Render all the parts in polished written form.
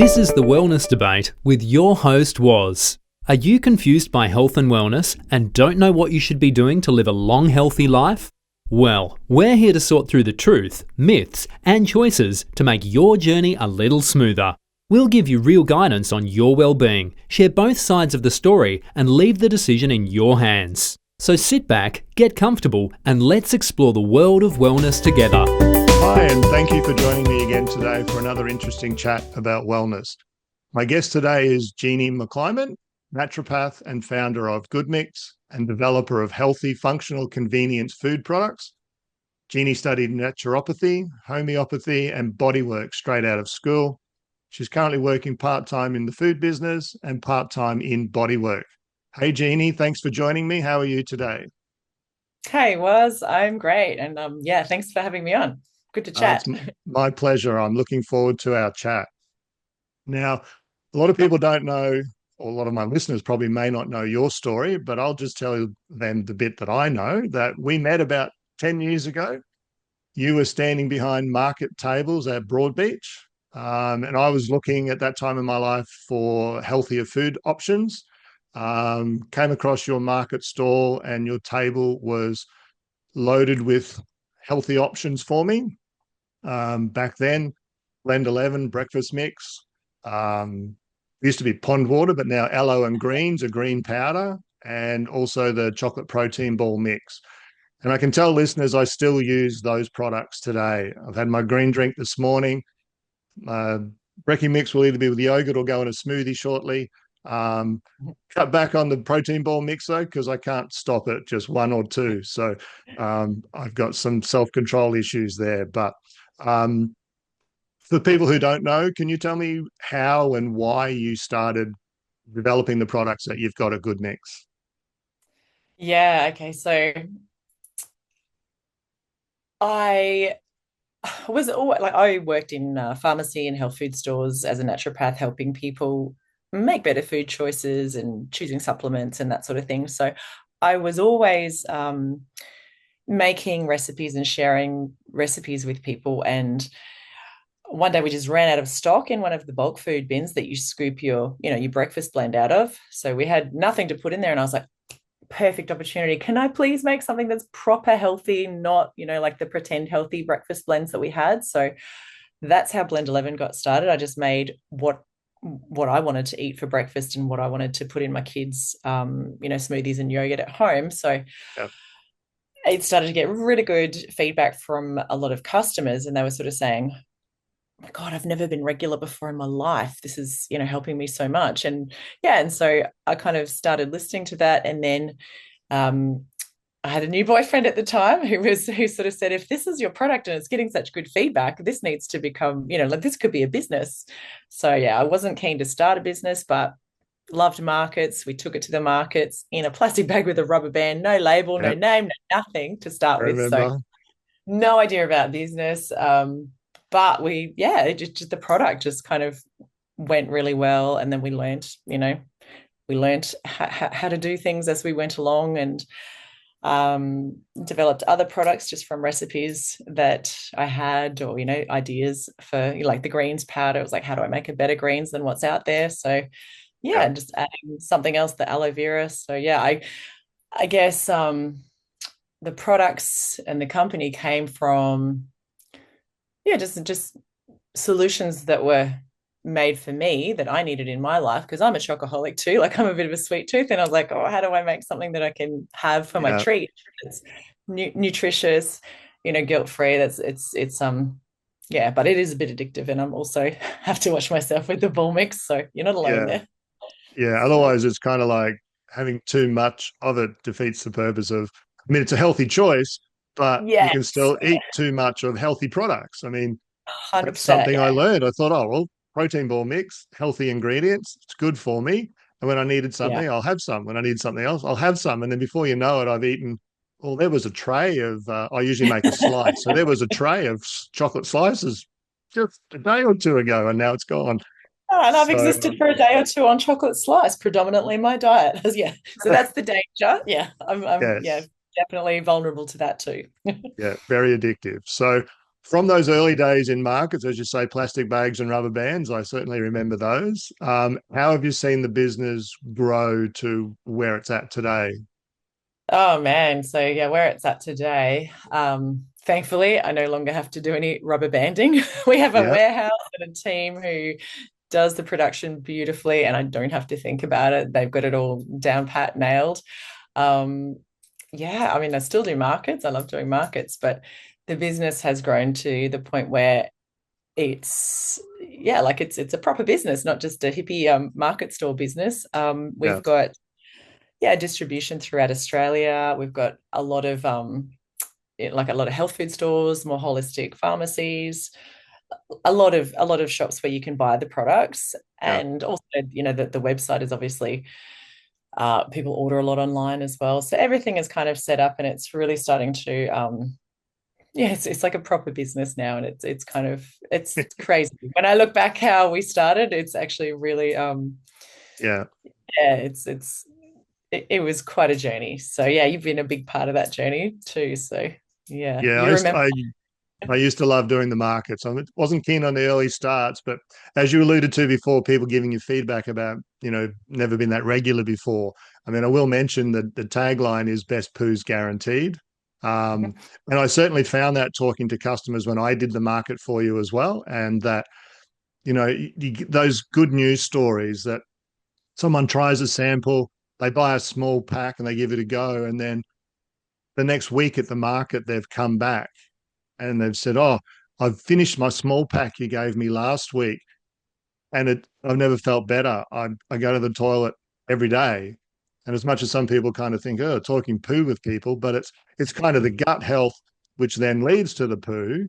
This is The Wellness Debate with your host, Woz. Are you confused by health and wellness and don't know what you should be doing to live a long, healthy life? Well, we're here to sort through the truth, myths, and choices to make your journey a little smoother. We'll give you real guidance on your well-being, share both sides of the story, and leave the decision in your hands. So sit back, get comfortable, and let's explore the world of wellness together. Hi, and thank you for joining me again today for another interesting chat about wellness. My guest today is Jeanie McClymont, naturopath and founder of Good Mix and developer of healthy, functional, convenience food products. Jeanie studied naturopathy, homeopathy, and bodywork straight out of school. She's currently working part-time in the food business and part-time in bodywork. Hey, Jeanie, thanks for joining me. How are you today? Hey, I'm great. And thanks for having me on. Good to chat. It's my pleasure. I'm looking forward to our chat. Now, a lot of people don't know, or a lot of my listeners probably may not know your story, but I'll just tell them the bit that I know, that we met about 10 years ago. You were standing behind market tables at Broadbeach, and I was looking at that time in my life for healthier food options. Came across your market stall and your table was loaded with healthy options for me. Back then, Blend 11 breakfast mix, used to be pond water, but now aloe and greens, a green powder, and also the chocolate protein ball mix. And I can tell listeners I still use those products today. I've had my green drink this morning. Brekkie mix will either be with yogurt or go in a smoothie shortly. Cut back on the protein ball mix though, because I can't stop at just one or two. So I've got some self-control issues there. But for people who don't know, can you tell me how and why you started developing the products that you've got at Good Mix? Yeah, okay. So I was always I worked in pharmacy and health food stores as a naturopath, helping people make better food choices and choosing supplements and that sort of thing. So I was always making recipes and sharing recipes with people. And one day we just ran out of stock in one of the bulk food bins that you scoop your breakfast blend out of. So we had nothing to put in there. And I was like, perfect opportunity. Can I please make something that's proper healthy, not, like the pretend healthy breakfast blends that we had? So that's how Blend 11 got started. I just made what I wanted to eat for breakfast and what I wanted to put in my kids, smoothies and yogurt at home. So it started to get really good feedback from a lot of customers, and they were sort of saying, my God, I've never been regular before in my life. This is, helping me so much. And so I kind of started listening to that. And then I had a new boyfriend at the time who sort of said, if this is your product and it's getting such good feedback, this needs to become, this could be a business. So I wasn't keen to start a business, but loved markets. We took it to the markets in a plastic bag with a rubber band, no label, no name, no nothing to start with. So no idea about business. But the product just kind of went really well. And then we learned how to do things as we went along, and developed other products just from recipes that I had, or, ideas for like the greens powder. It was like, how do I make a better greens than what's out there? So just adding something else, the aloe vera. So I guess the products and the company came from just solutions that were made for me that I needed in my life, because I'm a chocoholic too. Like, I'm a bit of a sweet tooth, and I was like, oh, how do I make something that I can have for my treat? It's nutritious, guilt-free. But it is a bit addictive, and I'm also have to watch myself with the ball mix. So you're not alone there. Yeah. Otherwise, it's kind of like having too much of it defeats the purpose of. I mean, it's a healthy choice, but you can still eat too much of healthy products. I mean, 100%, that's something I learned. I thought, oh, well, protein ball mix, healthy ingredients, it's good for me. And when I needed something, I'll have some. When I need something else, I'll have some. And then before you know it, I've eaten, well, there was a tray of, I usually make a slice. So there was a tray of chocolate slices just a day or two ago, and now it's gone. Oh, and I've existed for a day or two on chocolate slice, predominantly my diet. So that's the danger. I'm definitely vulnerable to that too. Very addictive. So from those early days in markets, as you say, plastic bags and rubber bands, I certainly remember those. How have you seen the business grow to where it's at today? Oh man, so yeah, where it's at today. Thankfully, I no longer have to do any rubber banding. We have a Yeah, warehouse and a team who does the production beautifully, and I don't have to think about it. They've got it all down pat, nailed. Um, yeah, I mean, I still do markets. I love doing markets, but the business has grown to the point where it's yeah, like it's a proper business, not just a hippie market store business. yeah, We've got yeah, distribution throughout Australia. We've got a lot of like a lot of health food stores, more holistic pharmacies, a lot of shops where you can buy the products, yeah, and also the website is obviously people order a lot online as well. So everything is kind of set up, and it's really starting to yeah, it's like a proper business now, and it's kind of it's crazy. When I look back how we started, it's actually really yeah, yeah, it was quite a journey. So yeah, you've been a big part of that journey too. So yeah, yeah. you remember. I used to love doing the markets. I wasn't keen on the early starts, but as you alluded to before, people giving you feedback about, never been that regular before. I mean, I will mention that the tagline is best poos guaranteed. And I certainly found that talking to customers when I did the market for you as well. And that, you get those good news stories that someone tries a sample, they buy a small pack and they give it a go. And then the next week at the market, they've come back and they've said, "Oh, I've finished my small pack you gave me last week, and I've never felt better. I go to the toilet every day." And as much as some people kind of think, "Oh, talking poo with people," but it's kind of the gut health which then leads to the poo.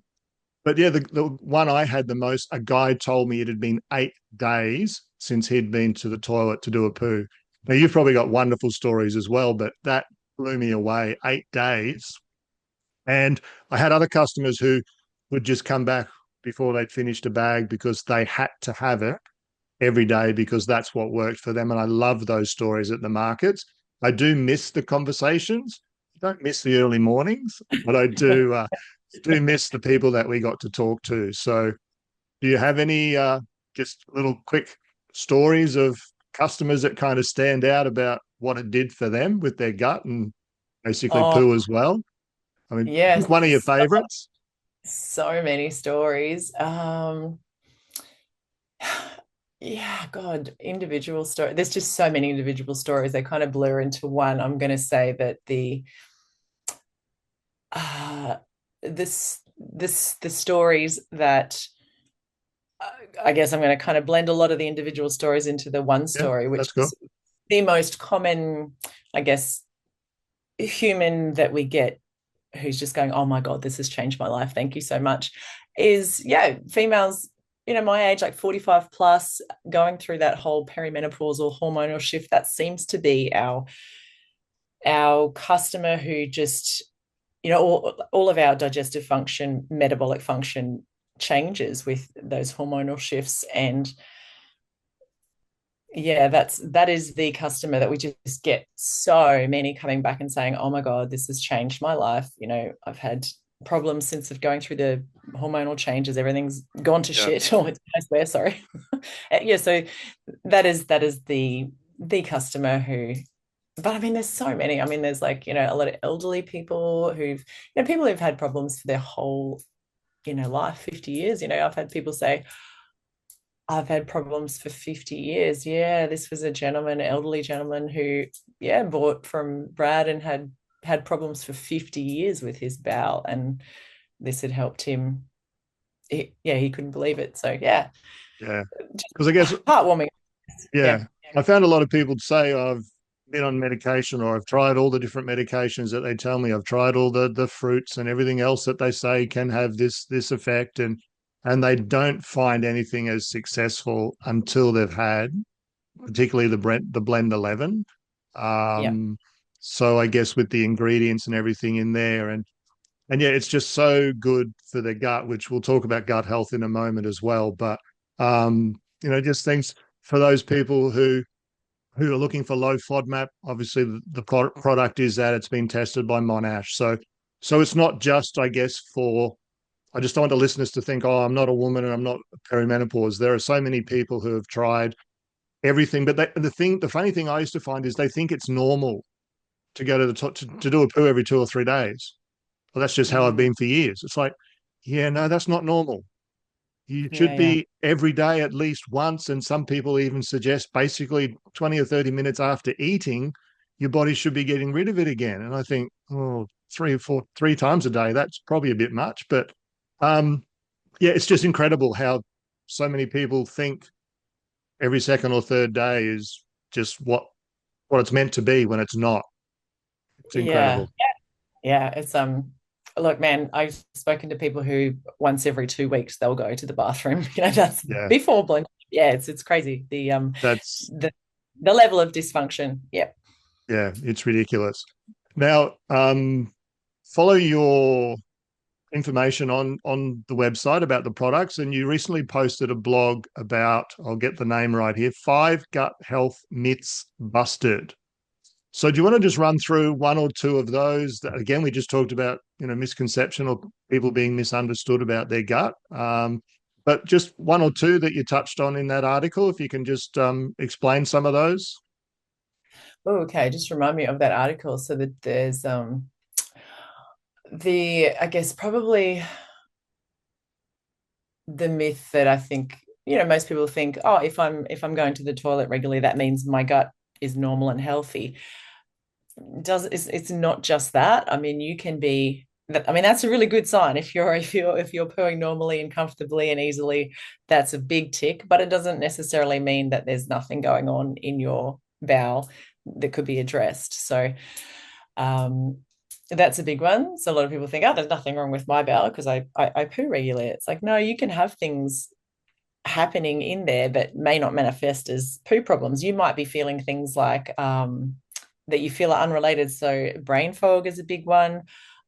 But yeah, the one I had the most, a guy told me it had been 8 days since he'd been to the toilet to do a poo. Now you've probably got wonderful stories as well, but that blew me away. 8 days. And I had other customers who would just come back before they'd finished a bag because they had to have it every day because that's what worked for them. And I love those stories at the markets. I do miss the conversations. I don't miss the early mornings, but I do miss the people that we got to talk to. So do you have any just little quick stories of customers that kind of stand out about what it did for them with their gut and basically Oh poo as well? I mean, yes, pick one of your favorites. so many stories. Yeah, God, individual story. There's just so many individual stories. They kind of blur into one. I'm going to say that uh, the stories that I guess I'm going to kind of blend a lot of the individual stories into the one Yeah, story, which that's cool. is the most common, I guess, human that we get who's just going, oh my God, this has changed my life. Thank you so much. Is, yeah, females, my age, like 45 plus, going through that whole perimenopausal hormonal shift. That seems to be our customer who just, all of our digestive function, metabolic function changes with those hormonal shifts. And yeah, that is the customer that we just get so many coming back and saying, oh my God, this has changed my life. I've had problems since of going through the hormonal changes. Everything's gone to Yeah, shit. Oh, I swear, sorry. Yeah, so that is the customer who, but I mean, there's so many. I mean, there's like, a lot of elderly people people who've had problems for their whole, life, 50 years. I've had people say, I've had problems for 50 years. Yeah, this was a gentleman, elderly gentleman who, yeah, bought from Brad and had problems for 50 years with his bowel. And this had helped him. He couldn't believe it. So, yeah, yeah. just Because I guess, heartwarming. Yeah. yeah, I found a lot of people say I've been on medication or I've tried all the different medications that they tell me. I've tried all the fruits and everything else that they say can have this effect, and they don't find anything as successful until they've had, particularly the blend 11. Yeah. Um, so I guess with the ingredients and everything in there, and yeah, it's just so good for the gut, which we'll talk about gut health in a moment as well. But just things for those people who are looking for low FODMAP. Obviously, the product is that it's been tested by Monash, so it's not just, I guess, for I just don't want the listeners to think, oh, I'm not a woman and I'm not perimenopause. There are so many people who have tried everything, but the funny thing I used to find is they think it's normal to go to the to do a poo every 2 or 3 days. Well, that's just how I've been for years. It's like, yeah, no, that's not normal. You should Yeah. be every day at least once. And some people even suggest basically 20 or 30 minutes after eating, your body should be getting rid of it again. And I think, oh, 3 times a day, that's probably a bit much. But yeah, it's just incredible how so many people think every second or third day is just what it's meant to be when it's not. It's Yeah. incredible. Yeah. It's look, man, I've spoken to people who once every 2 weeks they'll go to the bathroom. That's Yeah, before blend. Yeah, it's crazy. that's The the level of dysfunction. Yeah. yeah, it's ridiculous. Now, follow your information on the website about the products, and you recently posted a blog about, I'll get the name right here, 5 gut health myths busted. So do you want to just run through one or two of those that, again, we just talked about, misconception or people being misunderstood about their gut, but just one or two that you touched on in that article, if you can just explain some of those. Oh, okay. Just remind me of that article. So that there's I guess probably the myth that I think, most people think, oh, if I'm going to the toilet regularly, that means my gut is normal and healthy. It's not just that. I mean, you can be I mean, that's a really good sign. If you're pooing normally and comfortably and easily, that's a big tick, but it doesn't necessarily mean that there's nothing going on in your bowel that could be addressed. So um that's a big one. So a lot of people think, oh, there's nothing wrong with my bowel because I poo regularly. It's like, no, you can have things happening in there that may not manifest as poo problems. You might be feeling things like that you feel are unrelated. So brain fog is a big one,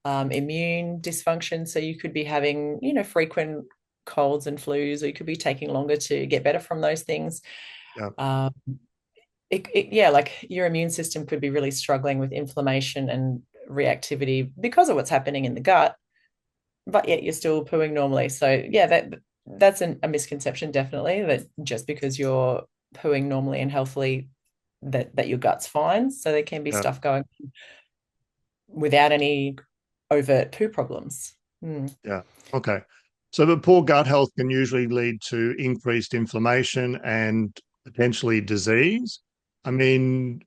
immune dysfunction. So you could be having, frequent colds and flus, or you could be taking longer to get better from those things. Yeah. Um, yeah, like your immune system could be really struggling with inflammation and reactivity because of what's happening in the gut, but yet you're still pooing normally. So yeah, that's a misconception, definitely, that just because you're pooing normally and healthily, that your gut's fine. So there can be Yeah. stuff going without any overt poo problems. Yeah. Okay. So the poor gut health can usually lead to increased inflammation and potentially disease. I mean,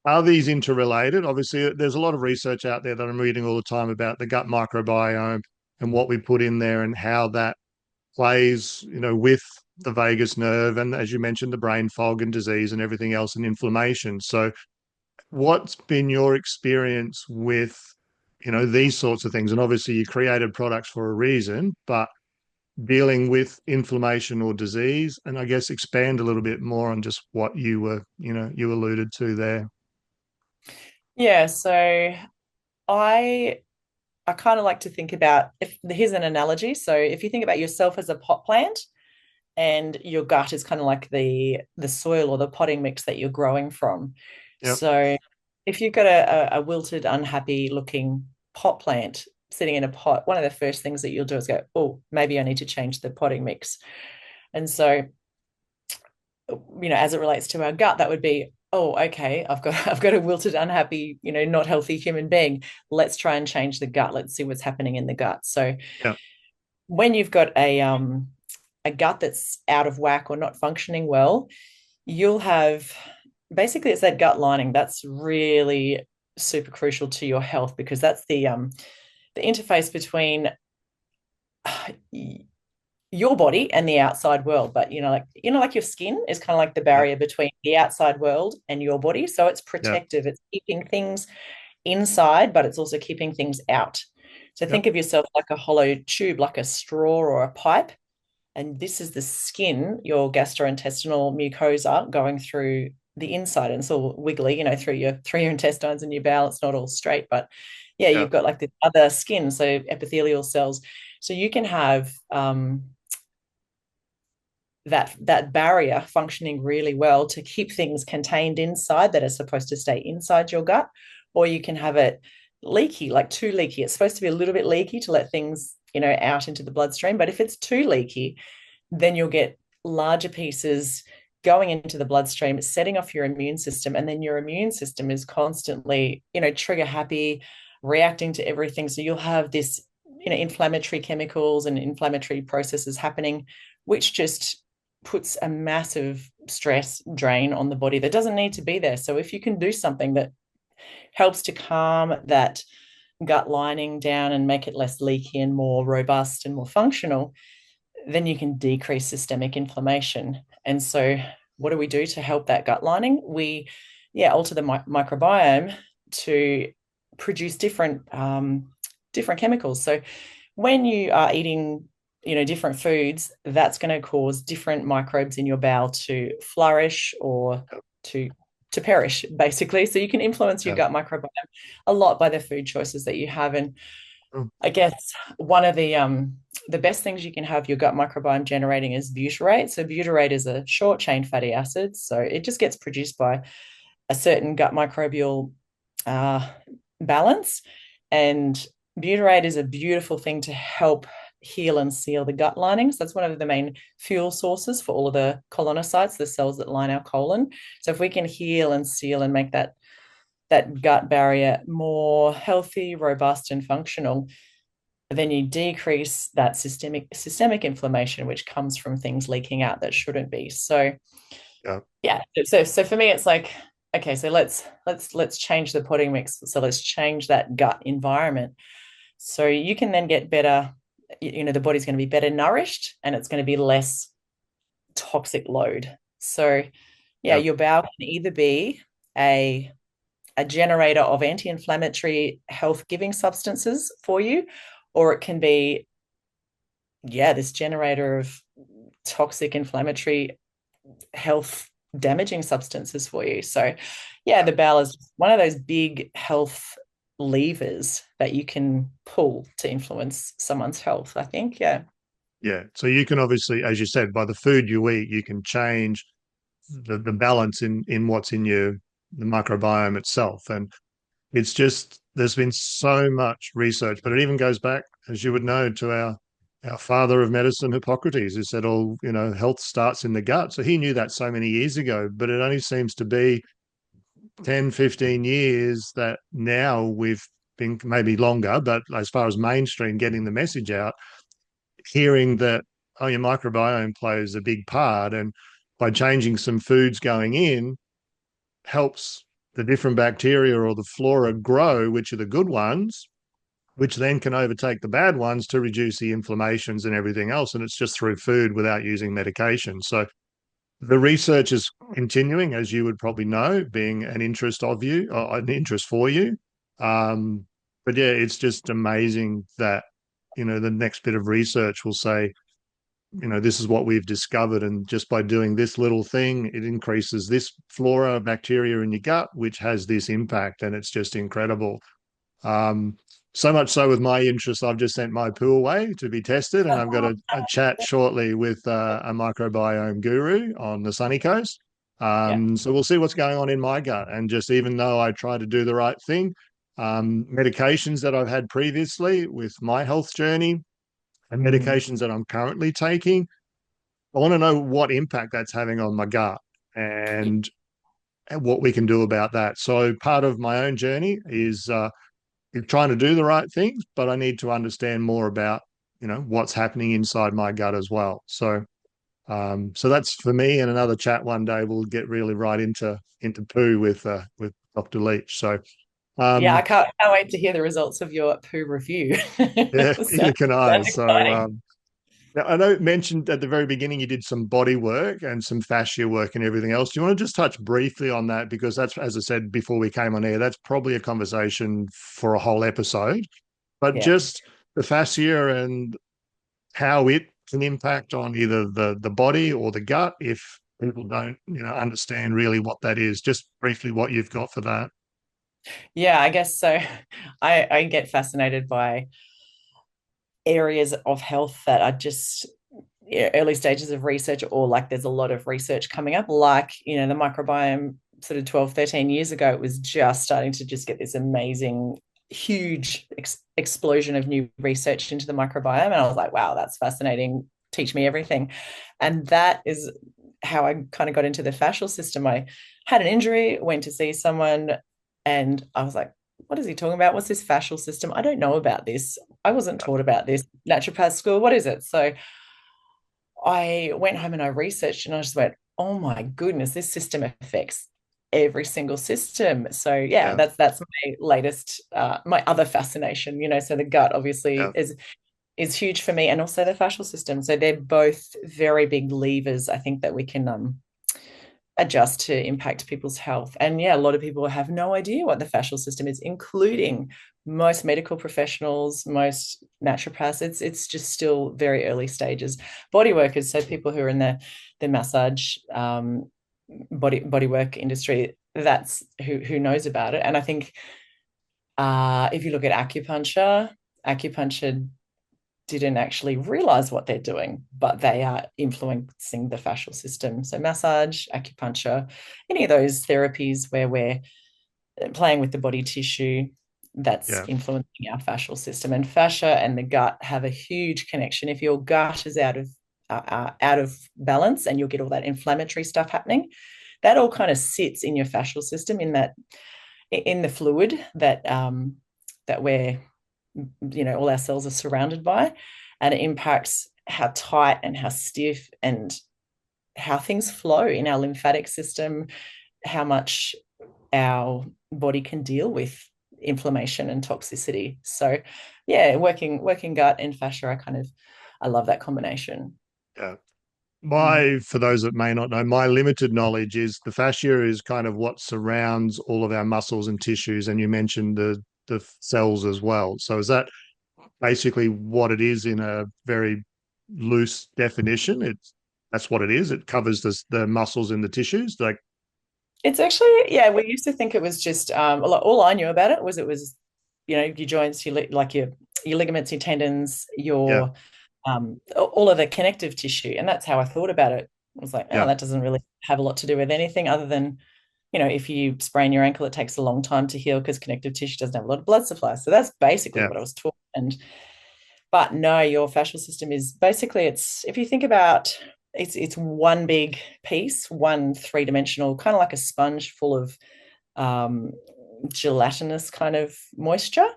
are these interrelated? Obviously, there's a lot of research out there that I'm reading all the time about the gut microbiome and what we put in there and how that plays, with the vagus nerve and, as you mentioned, the brain fog and disease and everything else and inflammation. So what's been your experience with, these sorts of things? And obviously you created products for a reason, but dealing with inflammation or disease, and I guess expand a little bit more on just what you alluded to there. Yeah, so I I kind of like to think about, if here's an analogy. So if you think about yourself as a pot plant and your gut is kind of like the soil or the potting mix that you're growing from. Yep. So if you've got a wilted, unhappy looking pot plant sitting in a pot, one of the first things that you'll do is go, oh, maybe I need to change the potting mix. And so, as it relates to our gut, that would be, oh, okay, I've got a wilted, unhappy, not healthy human being. Let's try and change the gut. Let's see what's happening in the gut. So Yeah. when you've got a gut that's out of whack or not functioning well, you'll have, basically, it's that gut lining that's really super crucial to your health, because that's the interface between your body and the outside world. But like your skin is kind of like the Yeah. barrier between the outside world and your body. So it's Yeah. protective. It's keeping things inside, but it's also keeping things out. So Yep. think of yourself like a hollow tube, like a straw or a pipe. And this is the skin, your gastrointestinal mucosa, going through the inside, and it's all wiggly, through your intestines and your bowel. It's not all straight, but yeah, Yeah. you've got like this other skin, so epithelial cells. So you can have that barrier functioning really well to keep things contained inside that are supposed to stay inside your gut, or you can have it leaky, like too leaky. It's supposed to be a little bit leaky to let things out into the bloodstream. But if it's too leaky, then you'll get larger pieces going into the bloodstream, setting off your immune system. And then your immune system is constantly, trigger happy, reacting to everything. So you'll have this, inflammatory chemicals and inflammatory processes happening, which just puts a massive stress drain on the body that doesn't need to be there. So if you can do something that helps to calm that gut lining down and make it less leaky and more robust and more functional, then you can decrease systemic inflammation. And so what do we do to help that gut lining? We alter the microbiome to produce different chemicals. So when you are eating different foods, that's going to cause different microbes in your bowel to flourish or to perish, basically. So you can influence your gut microbiome a lot by the food choices that you have. And I guess one of the best things you can have your gut microbiome generating is butyrate. So butyrate is a short chain fatty acid. So it just gets produced by a certain gut microbial balance. And butyrate is a beautiful thing to help heal and seal the gut linings. That's one of the main fuel sources for all of the colonocytes, the cells that line our colon. So if we can heal and seal and make that gut barrier more healthy, robust, and functional, then you decrease that systemic inflammation, which comes from things leaking out that shouldn't be. So So for me, it's like, okay, so let's change the potting mix. So let's change that gut environment. So you can then get better, the body's going to be better nourished and it's going to be less toxic load. So your bowel can either be a generator of anti-inflammatory health-giving substances for you, or it can be, this generator of toxic, inflammatory, health-damaging substances for you. So, the bowel is one of those big health levers that you can pull to influence someone's health, I think. Yeah. So you can obviously, as you said, by the food you eat, you can change the balance in what's in the microbiome itself. And it's just, there's been so much research, but it even goes back, as you would know, to our father of medicine, Hippocrates, who said health starts in the gut. So he knew that so many years ago, but it only seems to be 10, 15 years that now we've been, maybe longer, but as far as mainstream getting the message out, hearing that, your microbiome plays a big part, and by changing some foods going in helps the different bacteria or the flora grow, which are the good ones, which then can overtake the bad ones to reduce the inflammations and everything else. And it's just through food without using medication. So the research is continuing, as you would probably know, being an interest of you, or an interest for you. But it's just amazing that, the next bit of research will say, this is what we've discovered. And just by doing this little thing, it increases this flora, bacteria in your gut, which has this impact. And it's just incredible. So much so with my interest, I've just sent my poo away to be tested. And I've got a chat shortly with a microbiome guru on the sunny coast. So we'll see what's going on in my gut. And just, even though I try to do the right thing, medications that I've had previously with my health journey and medications that I'm currently taking, I want to know what impact that's having on my gut and what we can do about that. So part of my own journey is trying to do the right things, but I need to understand more about, what's happening inside my gut as well. So that's for me, and another chat one day we'll get really right into poo with Dr. Leach. So I can't wait to hear the results of your poo review. Neither can I. So now, I know you mentioned at the very beginning you did some body work and some fascia work and everything else. Do you want to just touch briefly on that? Because that's, as I said before we came on air, that's probably a conversation for a whole episode. But just the fascia and how it can impact on either the body or the gut, if people don't, understand really what that is. Just briefly what you've got for that. I guess so. I get fascinated by areas of health that are just early stages of research, or like there's a lot of research coming up, like, the microbiome sort of 12, 13 years ago, it was just starting to just get this amazing huge explosion of new research into the microbiome. And I was like, wow, that's fascinating. Teach me everything. And that is how I kind of got into the fascial system. I had an injury, went to see someone, and I was like, what is he talking about? What's this fascial system? I don't know about this. I wasn't taught about this. Naturopath school, what is it? So I went home and I researched and I just went, oh my goodness, this system affects every single system. So yeah, Yeah. that's my latest, my other fascination. So the gut obviously Yeah. is huge for me, and also the fascial system. So they're both very big levers, I think, that we can adjust to impact people's health. And yeah, a lot of people have no idea what the fascial system is, including most medical professionals, most naturopaths. It's just still very early stages. Body workers, so people who are in the massage body work industry, that's who knows about it. And I think if you look at acupuncture didn't actually realize what they're doing, but they are influencing the fascial system. So massage, acupuncture, any of those therapies where we're playing with the body tissue, that's Yeah. influencing our fascial system. And fascia and the gut have a huge connection. If your gut is out of balance, and you'll get all that inflammatory stuff happening, that all kind of sits in your fascial system, in the fluid that we're, all our cells are surrounded by, and it impacts how tight and how stiff and how things flow in our lymphatic system, how much our body can deal with inflammation and toxicity. So yeah, working gut and fascia, I love that combination. Yeah. Mm. For those that may not know, my limited knowledge is the fascia is kind of what surrounds all of our muscles and tissues, and you mentioned the cells as well. So is that basically what it is in a very loose definition? That's what it is. It covers the muscles and the tissues. Like, It's actually, yeah, we used to think it was just all I knew about it was your joints, your ligaments, your tendons, yeah, your all of the connective tissue. And that's how I thought about it. I was like, oh, yeah, that doesn't really have a lot to do with anything other than, if you sprain your ankle, it takes a long time to heal because connective tissue doesn't have a lot of blood supply. So that's basically yeah. what I was taught. But no, your fascial system is basically, if you think about, it's one big piece, one three-dimensional, kind of like a sponge full of um, gelatinous kind of moisture.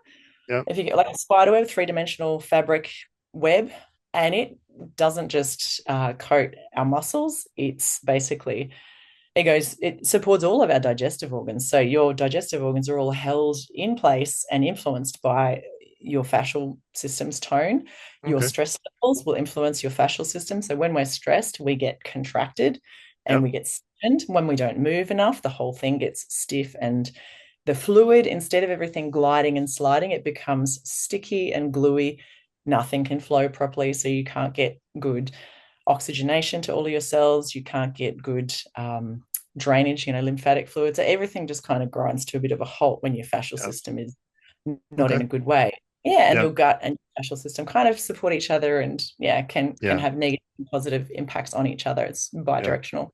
Yeah. If you get like a spider web, three-dimensional fabric web, and it doesn't just coat our muscles, it's basically, it supports all of our digestive organs. So your digestive organs are all held in place and influenced by your fascial system's tone. Your Okay. stress levels will influence your fascial system. So when we're stressed, we get contracted Yeah. and we get stiffened. When we don't move enough, the whole thing gets stiff, and the fluid, instead of everything gliding and sliding, it becomes sticky and gluey. Nothing can flow properly, so you can't get good oxygenation to all of your cells. You can't get good drainage, lymphatic fluid. So everything just kind of grinds to a bit of a halt when your fascial Yeah. system is not in Okay. a good way. Yeah, and Yeah. your gut and your fascial system kind of support each other, and yeah, can Yeah. have negative and positive impacts on each other. It's Yeah. bi-directional.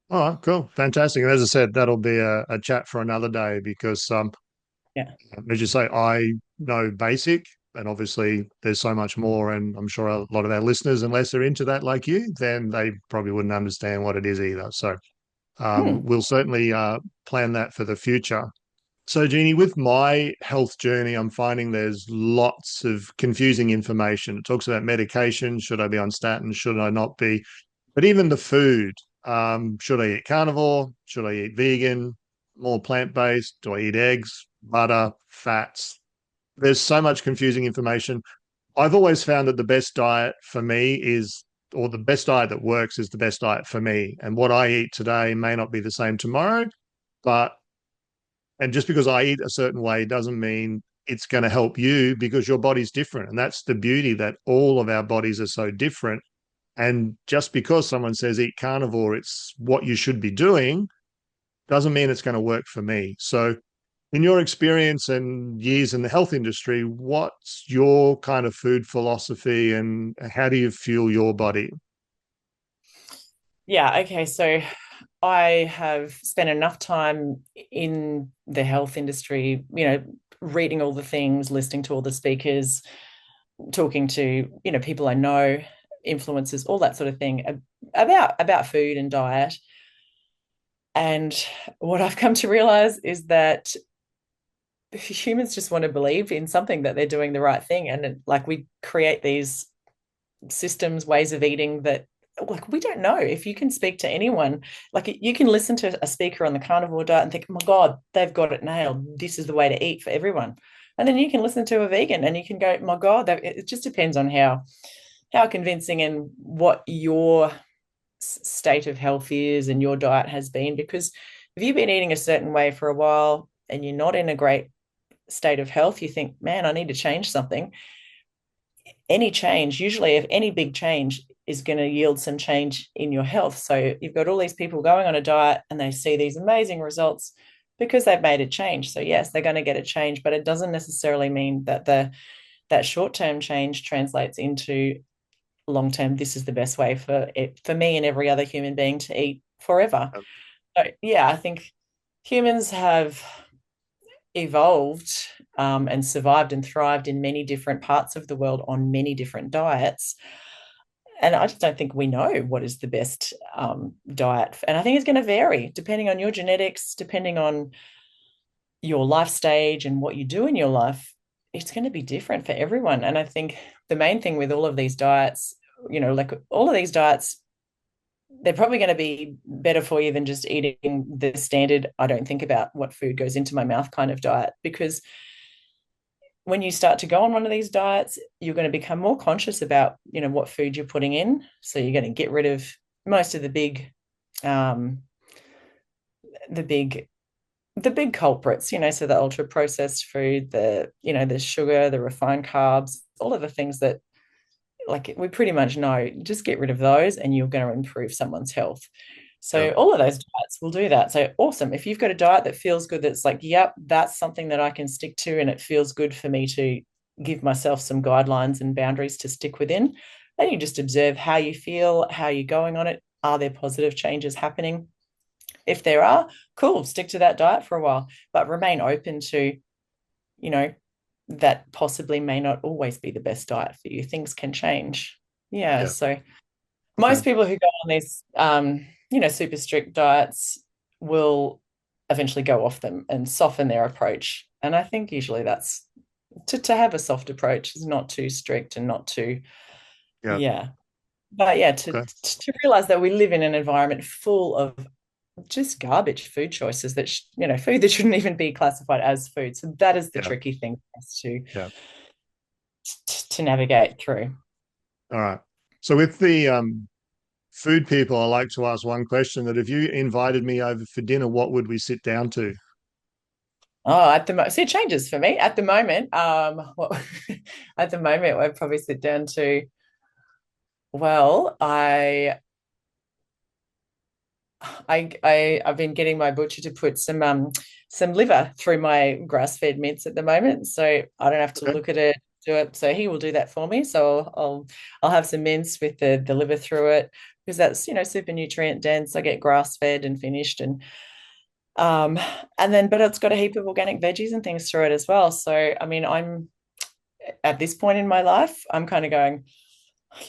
All right. Cool. Fantastic. And as I said, that'll be a chat for another day because Yeah. as you say, I know basic, and obviously there's so much more. And I'm sure a lot of our listeners, unless they're into that like you, then they probably wouldn't understand what it is either. So Hmm. we'll certainly plan that for the future. So, Jeanie, with my health journey, I'm finding there's lots of confusing information. It talks about medication. Should I be on statins? Should I not be? But even the food, should I eat carnivore? Should I eat vegan? More plant-based? Do I eat eggs, butter, fats? There's so much confusing information. I've always found that the best diet for me or the best diet that works is the best diet for me. And what I eat today may not be the same tomorrow, but and just because I eat a certain way doesn't mean it's going to help you because your body's different. And that's the beauty, that all of our bodies are so different. And just because someone says eat carnivore, it's what you should be doing, doesn't mean it's going to work for me. So, in your experience and years in the health industry, what's your kind of food philosophy and how do you fuel your body? Yeah, okay. So I have spent enough time in the health industry, reading all the things, listening to all the speakers, talking to, people I know, influencers, all that sort of thing about food and diet. And what I've come to realize is that humans just want to believe in something, that they're doing the right thing. And like, we create these systems, ways of eating that, like, we don't know. If you can speak to anyone, like, you can listen to a speaker on the carnivore diet and think, oh my God, they've got it nailed. This is the way to eat for everyone. And then you can listen to a vegan and you can go, my God, it just depends on how convincing and what your state of health is and your diet has been. Because if you've been eating a certain way for a while and you're not in a great state of health, you think, man, I need to change something. Any change, usually if any big change, is going to yield some change in your health. So you've got all these people going on a diet and they see these amazing results because they've made a change. So yes, they're going to get a change, but it doesn't necessarily mean that that short-term change translates into long-term, this is the best way for me and every other human being to eat forever. So yeah, I think humans have evolved and survived and thrived in many different parts of the world on many different diets. And I just don't think we know what is the best diet. And I think it's going to vary depending on your genetics, depending on your life stage and what you do in your life. It's going to be different for everyone. And I think the main thing with all of these diets, like all of these diets, they're probably going to be better for you than just eating the standard, I don't think about what food goes into my mouth kind of diet. Because when you start to go on one of these diets, you're going to become more conscious about, what food you're putting in. So you're going to get rid of most of the big culprits, so the ultra processed food, the sugar, the refined carbs, all of the things that, like, we pretty much know, just get rid of those and you're going to improve someone's health. So all of those diets will do that. So awesome. If you've got a diet that feels good, that's like, yep, that's something that I can stick to and it feels good for me to give myself some guidelines and boundaries to stick within, then you just observe how you feel, how you're going on it. Are there positive changes happening? If there are, cool, stick to that diet for a while, but remain open to, that possibly may not always be the best diet for you. Things can change. Yeah. So most people who go on these, super strict diets will eventually go off them and soften their approach. And I think usually that's to have a soft approach, is not too strict and not too, But yeah, to realize that we live in an environment full of just garbage food choices that, food that shouldn't even be classified as food. So that is the tricky thing for us to navigate through. All right. So with the food people, I like to ask one question: that if you invited me over for dinner, what would we sit down to? Oh, at the moment, see, it changes for me. At the moment, at the moment, I'd probably sit down to. Well, I've been getting my butcher to put some liver through my grass-fed mince at the moment, so I don't have to look at it, do it. So he will do that for me. So I'll have some mince with the liver through it, because that's super nutrient dense. I get grass-fed and finished, and then but it's got a heap of organic veggies and things through it as well. So I mean, I'm at this point in my life, I'm kind of going,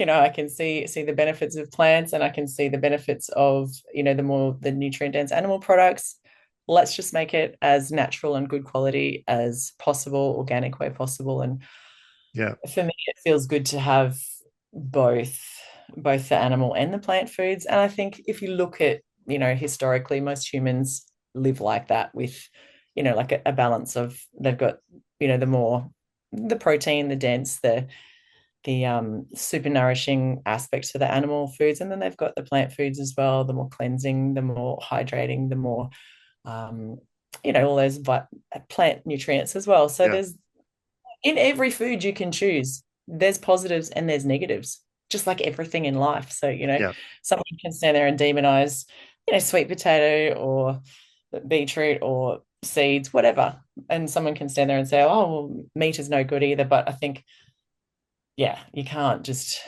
I can see the benefits of plants, and I can see the benefits of, the nutrient dense animal products. Let's just make it as natural and good quality as possible, organic way possible. And for me, it feels good to have both the animal and the plant foods. And I think if you look at, historically, most humans live like that, with, like a balance of, they've got, the protein, the dense, the super nourishing aspects to the animal foods, and then they've got the plant foods as well, the more cleansing, the more hydrating, the more all those plant nutrients as well. So there's, in every food you can choose, there's positives and there's negatives, just like everything in life. So someone can stand there and demonize sweet potato or beetroot or seeds, whatever, and someone can stand there and say, oh, well, meat is no good either. But I think you can't just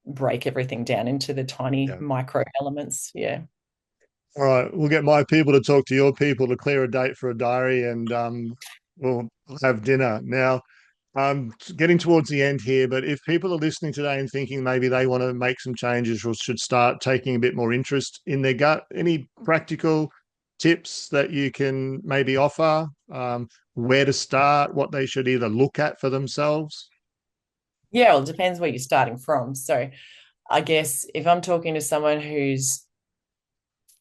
break everything down into the tiny micro elements. Yeah. All right. We'll get my people to talk to your people to clear a date for a diary, and we'll have dinner. Now, getting towards the end here, but if people are listening today and thinking maybe they want to make some changes or should start taking a bit more interest in their gut, any practical tips that you can maybe offer, where to start, what they should either look at for themselves? Yeah, well, it depends where you're starting from. So I guess if I'm talking to someone who's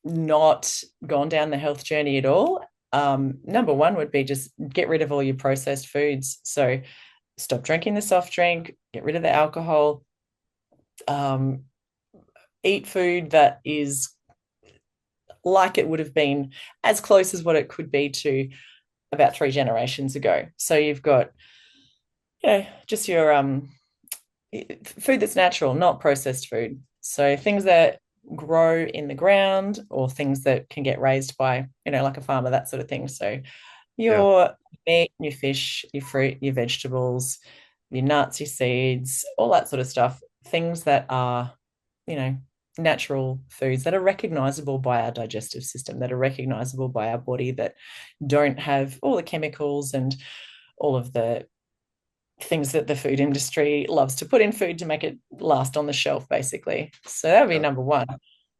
not gone down the health journey at all, number one would be just get rid of all your processed foods. So stop drinking the soft drink, get rid of the alcohol, eat food that is like it would have been, as close as what it could be to about 3 generations ago. So you've got, just your food that's natural, not processed food. So things that grow in the ground or things that can get raised by, like a farmer, that sort of thing. So your meat, your fish, your fruit, your vegetables, your nuts, your seeds, all that sort of stuff. Things that are, natural foods that are recognizable by our digestive system, that are recognizable by our body, that don't have all the chemicals and all of the things that the food industry loves to put in food to make it last on the shelf, basically. So that would be number one.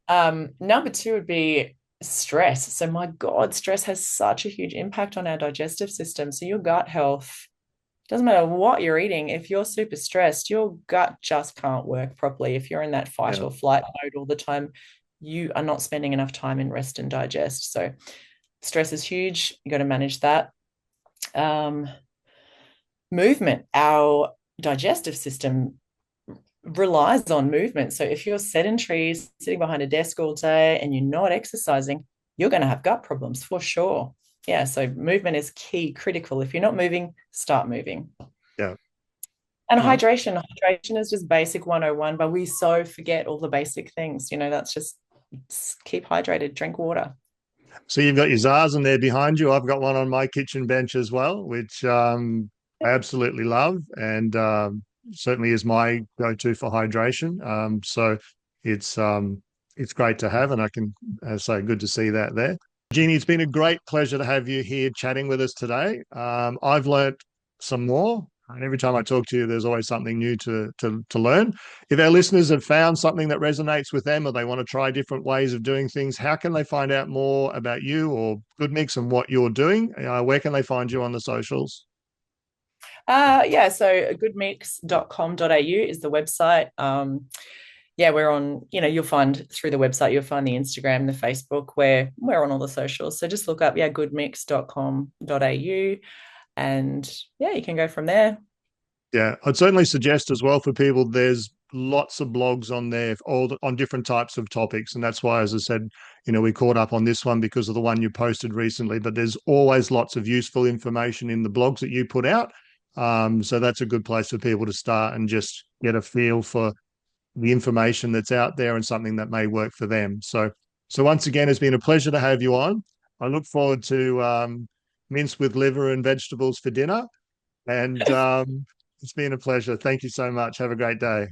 Number two would be stress. So my God, stress has such a huge impact on our digestive system. So your gut health, doesn't matter what you're eating, if you're super stressed, your gut just can't work properly. If you're in that fight or flight mode all the time, you are not spending enough time in rest and digest. So stress is huge. You got to manage that. Movement. Our digestive system relies on movement. So if you're sedentary, sitting behind a desk all day and you're not exercising, you're going to have gut problems for sure. Yeah, so movement is key, critical. If you're not moving, start moving. Yeah. And hydration. Hydration is just basic 101, but we so forget all the basic things. That's just keep hydrated, drink water. So you've got your Zazen there behind you. I've got one on my kitchen bench as well, which I absolutely love, and certainly is my go-to for hydration. So it's great to have, and I can say good to see that there. Jeanie, it's been a great pleasure to have you here chatting with us today. I've learnt some more, and every time I talk to you, there's always something new to learn. If our listeners have found something that resonates with them, or they want to try different ways of doing things, how can they find out more about you or Good Mix and what you're doing? Where can they find you on the socials? So goodmix.com.au is the website. We're on, you'll find through the website, you'll find the Instagram, the Facebook, where we're on all the socials. So just look up, goodmix.com.au, and you can go from there. Yeah, I'd certainly suggest as well for people, there's lots of blogs on there on different types of topics. And that's why, as I said, we caught up on this one because of the one you posted recently, but there's always lots of useful information in the blogs that you put out. So that's a good place for people to start and just get a feel for the information that's out there and something that may work for them. So once again, it's been a pleasure to have you on. I look forward to mince with liver and vegetables for dinner. And it's been a pleasure. Thank you so much. Have a great day.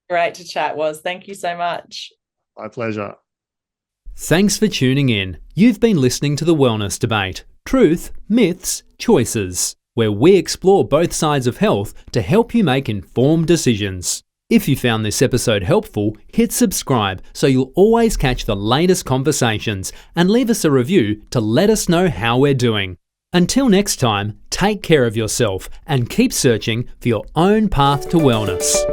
Great to chat, Was. Thank you so much. My pleasure. Thanks for tuning in. You've been listening to The Wellness Debate. Truth, myths, choices, where we explore both sides of health to help you make informed decisions. If you found this episode helpful, hit subscribe so you'll always catch the latest conversations, and leave us a review to let us know how we're doing. Until next time, take care of yourself and keep searching for your own path to wellness.